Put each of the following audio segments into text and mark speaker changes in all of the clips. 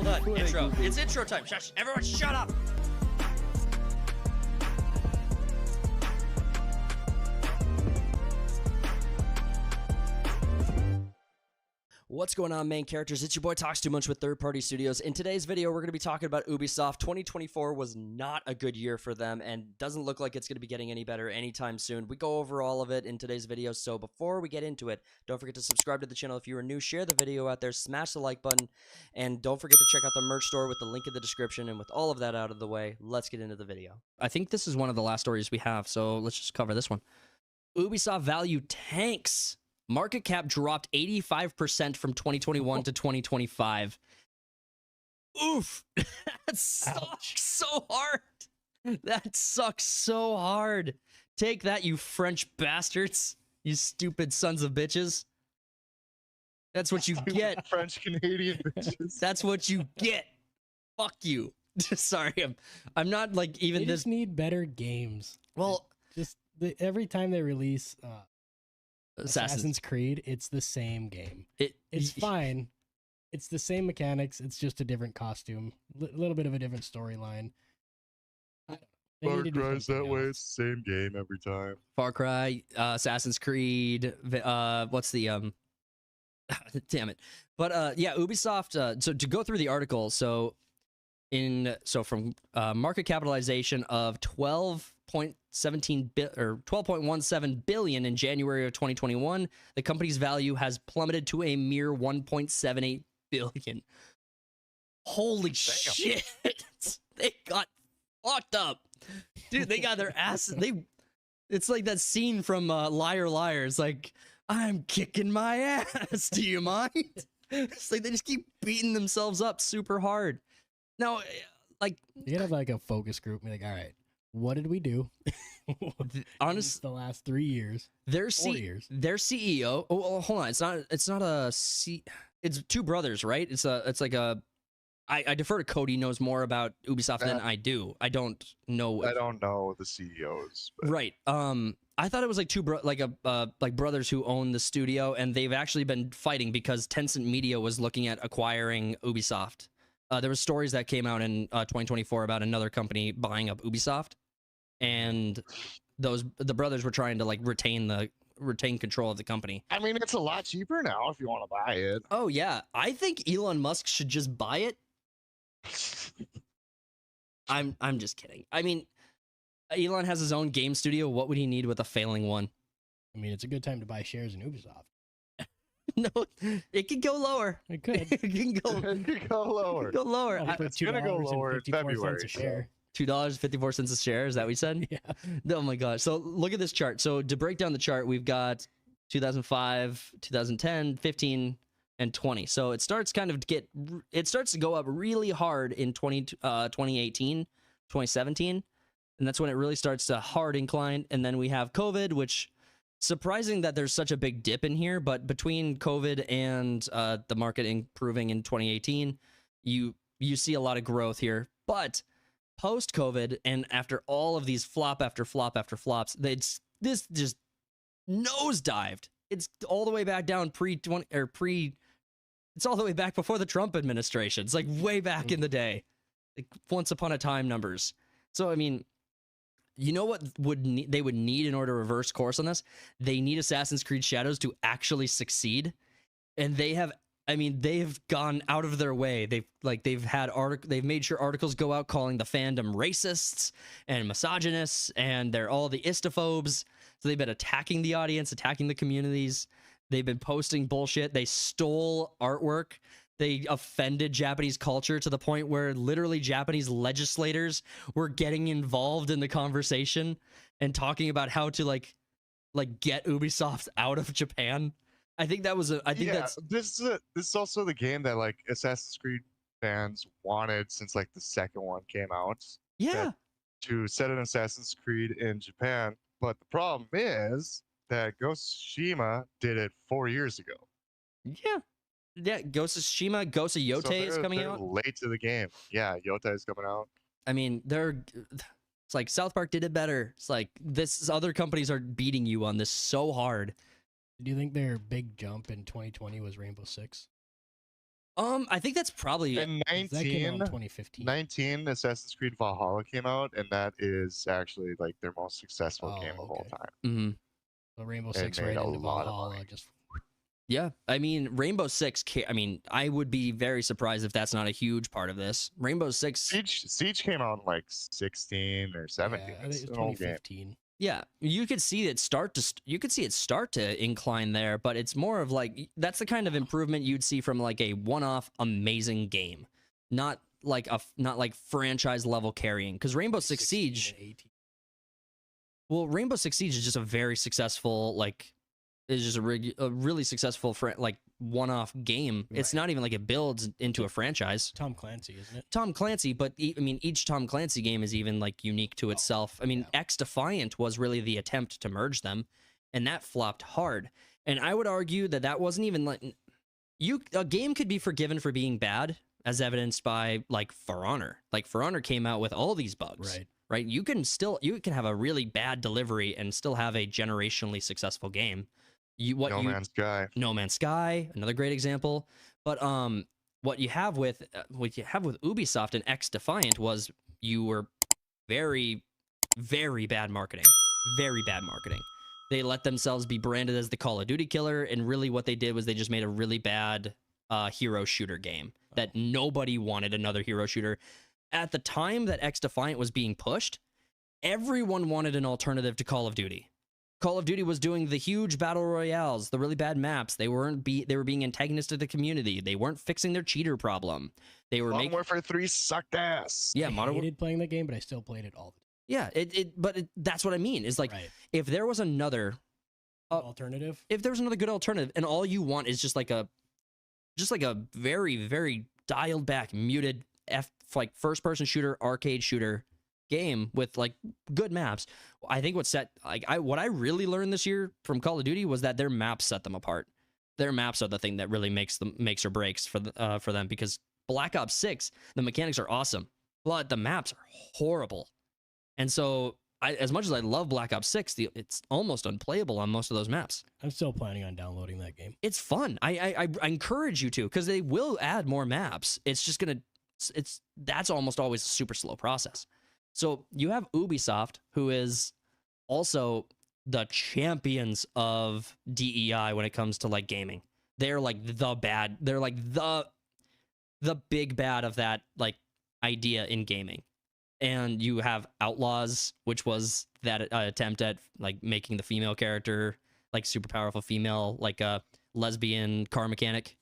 Speaker 1: Hold on. Intro. It's intro time. Shush. Everyone shut up. What's going on, main characters? It's your boy Talks Too Much with Third Party Studios. In today's video, we're going to be talking about Ubisoft. 2024 was not a good year for them and doesn't look like it's going to be getting any better anytime soon. We go over all of it in today's video, so before we get into it, don't forget to subscribe to the channel if you are new, share the video out there, smash the like button, and don't forget to check out the merch store with the link in the description. And with all of that out of the way, let's get into the video. I think this is one of the last stories we have, so let's just cover this one. Ubisoft value tanks. Market cap dropped 85% from 2021 to 2025. Oof. That sucks so hard. That sucks so hard. Take that, you French bastards. You stupid sons of bitches. That's what you get.
Speaker 2: French Canadian bitches.
Speaker 1: That's what you get. Fuck you. Sorry, I'm not like even
Speaker 3: they
Speaker 1: this.
Speaker 3: Just need better games.
Speaker 1: Well,
Speaker 3: just every time they release Assassin's Creed, it's the same game. It's fine. It's the same mechanics. It's just a different costume, a little bit of a different storyline.
Speaker 2: Far Cry's that way. It's the same game every time.
Speaker 1: Far Cry, Assassin's Creed. What's the damn it. But yeah, Ubisoft. So to go through the article, so from market capitalization of 12.17 billion in January of 2021, the company's value has plummeted to a mere 1.78 billion. Holy shit. They got fucked up. Dude, they got their asses. It's like that scene from Liar Liar. It's like, I'm kicking my ass. Do you mind? It's like they just keep beating themselves up super hard. Now, like,
Speaker 3: you gotta have like a focus group and be like, all right, what did we do?
Speaker 1: Honestly,
Speaker 3: the last 3 years,
Speaker 1: their CEO. Oh, hold on. It's not a C. It's two brothers, right? It's like a. I defer to Cody. Knows more about Ubisoft than I do. I don't know.
Speaker 2: I don't know the CEOs. But.
Speaker 1: Right. I thought it was like like brothers who own the studio, and they've actually been fighting because Tencent Media was looking at acquiring Ubisoft. There were stories that came out in 2024 about another company buying up Ubisoft, and the brothers were trying to like retain control of the company.
Speaker 2: I mean, it's a lot cheaper now if you want to buy it.
Speaker 1: Oh yeah, I think Elon Musk should just buy it. I'm just kidding. I mean, Elon has his own game studio. What would he need with a failing one?
Speaker 3: I mean, it's a good time to buy shares in Ubisoft.
Speaker 1: No, it could go lower.
Speaker 3: It could.
Speaker 1: It can go
Speaker 2: lower.
Speaker 1: Go lower.
Speaker 2: It's gonna go lower in February.
Speaker 3: A share.
Speaker 1: $2.54 a share. Is that what we said?
Speaker 3: Yeah.
Speaker 1: Oh my gosh. So look at this chart. So to break down the chart, we've got 2005, 2010, 15, and 20. So it starts to go up really hard in 2018, 2017, and that's when it really starts to hard incline. And then we have COVID, which surprising that there's such a big dip in here, but between COVID and the market improving in 2018, you see a lot of growth here. But post-COVID, and after all of these flop after flop after flops, this just nosedived. It's all the way back down it's all the way back before the Trump administration. It's like way back in the day, like once upon a time numbers. So I mean, you know what they would need in order to reverse course on this? They need Assassin's Creed Shadows to actually succeed, and they've gone out of their way. They've made sure articles go out calling the fandom racists and misogynists, and they're all the istophobes. So they've been attacking the audience, attacking the communities. They've been posting bullshit. They stole artwork. They offended Japanese culture to the point where literally Japanese legislators were getting involved in the conversation and talking about how to like get Ubisoft out of Japan. I think that was
Speaker 2: this is also the game that like Assassin's Creed fans wanted since like the second one came out.
Speaker 1: Yeah.
Speaker 2: To set an Assassin's Creed in Japan, but the problem is that Ghost of Tsushima did it 4 years ago.
Speaker 1: Yeah. Yeah, Ghost of Tsushima, Ghost of Yote is coming out.
Speaker 2: Late to the game. Yeah, Yote is coming out.
Speaker 1: I mean, it's like South Park did it better. It's like other companies are beating you on this so hard.
Speaker 3: Do you think their big jump in 2020 was Rainbow Six?
Speaker 1: I think that's probably
Speaker 2: In
Speaker 3: That came out in 2015.
Speaker 2: 19, Assassin's Creed Valhalla came out, and that is actually like their most successful game of all time.
Speaker 1: Mm-hmm.
Speaker 3: So Rainbow
Speaker 2: It
Speaker 3: Six
Speaker 2: made
Speaker 3: right
Speaker 2: a
Speaker 3: into
Speaker 2: lot of
Speaker 3: Valhalla.
Speaker 2: money.
Speaker 3: Just
Speaker 1: Yeah, I mean, Rainbow Six. I mean, I would be very surprised if that's not a huge part of this. Rainbow Six.
Speaker 2: Siege came out in like 16 or 17.
Speaker 3: yeah, I think
Speaker 2: It's
Speaker 3: it was
Speaker 2: an old game.
Speaker 3: 2015.
Speaker 1: Yeah, you could see it start to incline there, but it's more of like that's the kind of improvement you'd see from like a one-off amazing game, not like franchise level carrying. Because Rainbow Six
Speaker 3: 16
Speaker 1: Siege,
Speaker 3: and 18.
Speaker 1: well, Rainbow Six Siege is just a very successful is just a really successful one-off game. It's
Speaker 3: Right.
Speaker 1: not even like it builds into a franchise.
Speaker 3: Tom Clancy, isn't it?
Speaker 1: Tom Clancy, but I mean, each Tom Clancy game is even like unique to itself. I mean,
Speaker 3: yeah.
Speaker 1: X Defiant was really the attempt to merge them, and that flopped hard. And I would argue that that wasn't even like a game could be forgiven for being bad, as evidenced by like For Honor. Like For Honor came out with all these bugs. Right? You can have a really bad delivery and still have a generationally successful game. No Man's Sky, another great example. But what you have with Ubisoft and X Defiant was you were very, very bad marketing. Very bad marketing. They let themselves be branded as the Call of Duty killer, and really what they did was they just made a really bad hero shooter game that nobody wanted another hero shooter. At the time that X Defiant was being pushed, everyone wanted an alternative to Call of Duty. Call of Duty was doing the huge battle royales, the really bad maps. They were being antagonistic to the community. They weren't fixing their cheater problem. They were
Speaker 2: Modern Warfare 3 sucked ass.
Speaker 1: Yeah,
Speaker 3: I hated playing the game, but I still played it all the time.
Speaker 1: Yeah, that's what I mean. Is like if there was another
Speaker 3: alternative,
Speaker 1: if there was another good alternative, and all you want is just like a very, very dialed back, muted first person shooter, arcade shooter game with like good maps. I think what I really learned this year from Call of Duty was that their maps set them apart. Their maps are the thing that really makes or breaks for them, because Black Ops 6, the mechanics are awesome, but the maps are horrible. And so as much as I love Black Ops 6, it's almost unplayable on most of those maps.
Speaker 3: I'm still planning on downloading that game.
Speaker 1: It's fun. I encourage you to, because they will add more maps. It's just that's almost always a super slow process. So you have Ubisoft, who is also the champions of DEI when it comes to like gaming. They're like the bad. They're like the big bad of that like idea in gaming. And you have Outlaws, which was that attempt at like making the female character like super powerful female, like a lesbian car mechanic.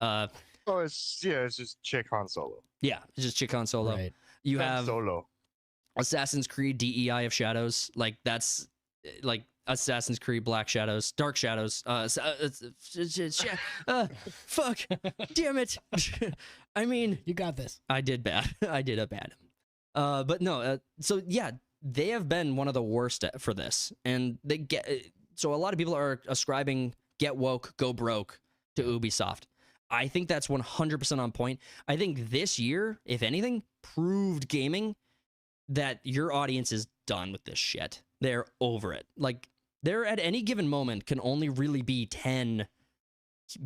Speaker 2: It's just chick Han Solo.
Speaker 1: Yeah, it's just chick Han Solo.
Speaker 3: Right.
Speaker 1: You have
Speaker 2: Solo.
Speaker 1: Assassin's Creed DEI of Shadows, like that's like Assassin's Creed Dark Shadows. Fuck, damn it. I mean,
Speaker 3: you got this.
Speaker 1: I did bad. I did a bad. But no. So yeah, they have been one of the worst for this, and so a lot of people are ascribing "get woke, go broke" to Ubisoft. I think that's 100% on point. I think this year, if anything, proved gaming that your audience is done with this shit. They're over it. Like, there at any given moment can only really be 10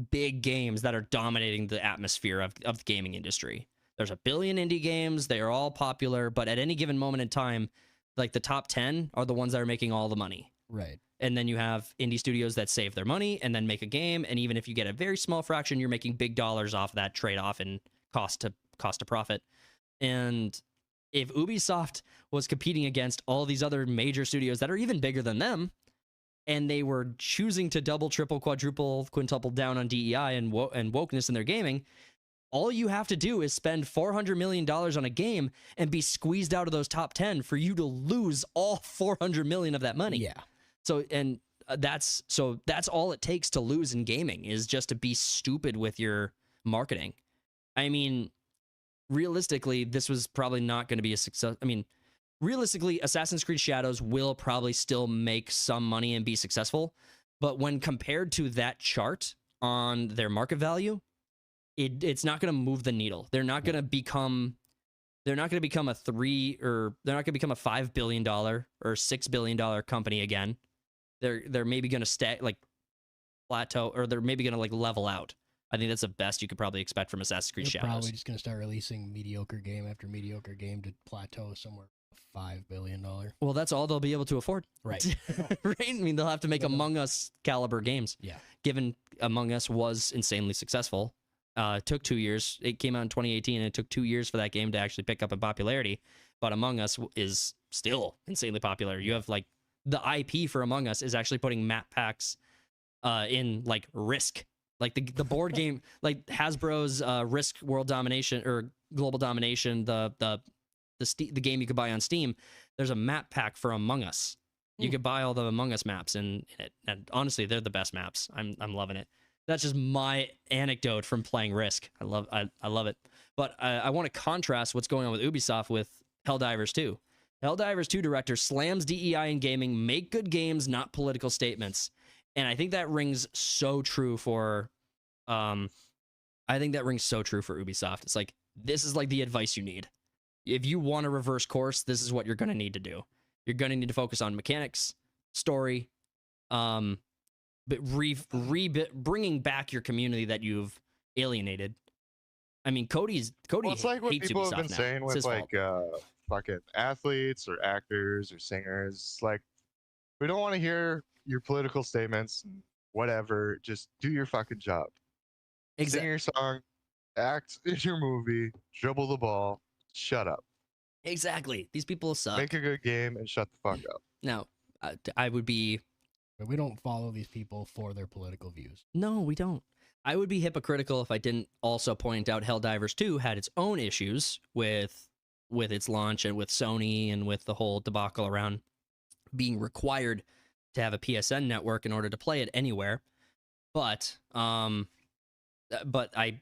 Speaker 1: big games that are dominating the atmosphere of the gaming industry. There's a billion indie games. They are all popular, but at any given moment in time, like the top 10 are the ones that are making all the money.
Speaker 3: Right.
Speaker 1: And then you have indie studios that save their money and then make a game. And even if you get a very small fraction, you're making big dollars off that trade-off in cost to profit. And if Ubisoft was competing against all these other major studios that are even bigger than them, and they were choosing to double, triple, quadruple, quintuple down on DEI and wokeness in their gaming, all you have to do is spend $400 million on a game and be squeezed out of those top 10 for you to lose all $400 million of that money.
Speaker 3: Yeah.
Speaker 1: So, and that's all it takes to lose in gaming, is just to be stupid with your marketing. I mean, realistically, this was probably not going to be a success. I mean, realistically, Assassin's Creed Shadows will probably still make some money and be successful. But when compared to that chart on their market value, it's not going to move the needle. They're not going to become a $5 billion or $6 billion company again. They're maybe going to plateau, or they're maybe going to like level out. I think that's the best you could probably expect from Assassin's Creed
Speaker 3: They're
Speaker 1: Shadows.
Speaker 3: probably just gonna start releasing mediocre game after mediocre game to plateau somewhere $5 billion.
Speaker 1: Well, that's all they'll be able to afford.
Speaker 3: Right.
Speaker 1: Right? I mean, they'll have to make Among Us caliber games.
Speaker 3: Yeah.
Speaker 1: Given Among Us was insanely successful. It took 2 years. It came out in 2018, and it took 2 years for that game to actually pick up in popularity. But Among Us is still insanely popular. You have, like, the IP for Among Us is actually putting map packs in, like, Risk. Like, the board game, like, Hasbro's Risk World Domination, or Global Domination, the game you could buy on Steam, there's a map pack for Among Us. You could buy all the Among Us maps, and honestly, they're the best maps. I'm loving it. That's just my anecdote from playing Risk. I love it. But I want to contrast what's going on with Ubisoft with Helldivers 2. Helldivers 2 director slams DEI in gaming, make good games, not political statements. And I think that rings so true for Ubisoft. It's like, this is like the advice you need. If you want to reverse course, this is what you're going to need to do. You're going to need to focus on mechanics, story, but bringing back your community that you've alienated. I mean, Cody
Speaker 2: Well, it's like what
Speaker 1: hates
Speaker 2: people
Speaker 1: Ubisoft
Speaker 2: have been
Speaker 1: now.
Speaker 2: saying
Speaker 1: It's
Speaker 2: with
Speaker 1: his
Speaker 2: like fucking athletes or actors or singers. Like, we don't want to hear your political statements. Whatever, just do your fucking job. Sing your song, act in your movie, dribble the ball, shut up.
Speaker 1: Exactly. These people suck.
Speaker 2: Make a good game and shut the fuck up.
Speaker 1: Now, I would be...
Speaker 3: We don't follow these people for their political views.
Speaker 1: No, we don't. I would be hypocritical if I didn't also point out Helldivers 2 had its own issues with its launch and with Sony and with the whole debacle around being required to have a PSN network in order to play it anywhere. But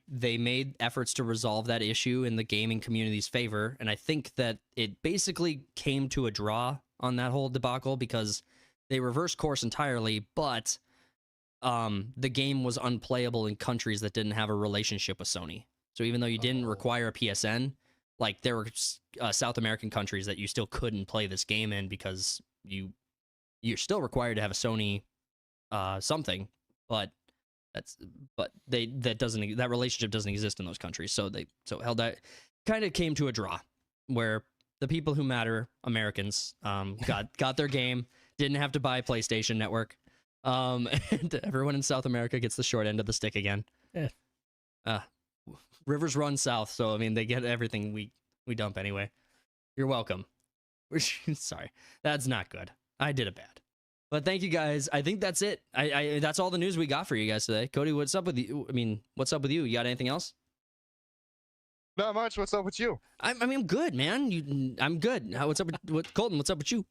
Speaker 1: they made efforts to resolve that issue in the gaming community's favor, and I think that it basically came to a draw on that whole debacle because they reversed course entirely, but the game was unplayable in countries that didn't have a relationship with Sony. So even though you didn't require a PSN, like, there were South American countries that you still couldn't play this game in because you're still required to have a Sony something, but that relationship doesn't exist in those countries. So Helldivers kind of came to a draw where the people who matter, Americans, got their game, didn't have to buy a PlayStation Network, and everyone in South America gets the short end of the stick again.
Speaker 3: Yeah.
Speaker 1: Rivers run south, so I mean they get everything we dump anyway. You're welcome. Sorry, that's not good. I did it bad. But thank you guys. I think that's it. That's all the news we got for you guys today. Cody, what's up with you? I mean, what's up with you? You got anything else?
Speaker 2: Not much. What's up with you?
Speaker 1: I mean, I'm good, man. I'm good. What's up with Colton? What's up with you?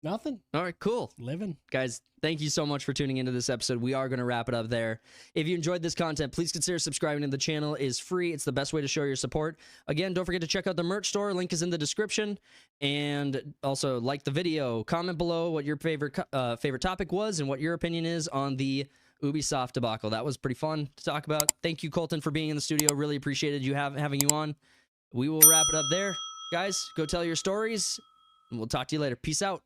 Speaker 3: Nothing.
Speaker 1: All right, cool.
Speaker 3: Living.
Speaker 1: Guys, thank you so much for tuning into this episode. We are going to wrap it up there. If you enjoyed this content, please consider subscribing to the channel. It is free. It's the best way to show your support. Again, don't forget to check out the merch store. Link is in the description. And also, like the video. Comment below what your favorite topic was and what your opinion is on the Ubisoft debacle. That was pretty fun to talk about. Thank you, Colton, for being in the studio. Really appreciated having you on. We will wrap it up there. Guys, go tell your stories, and we'll talk to you later. Peace out.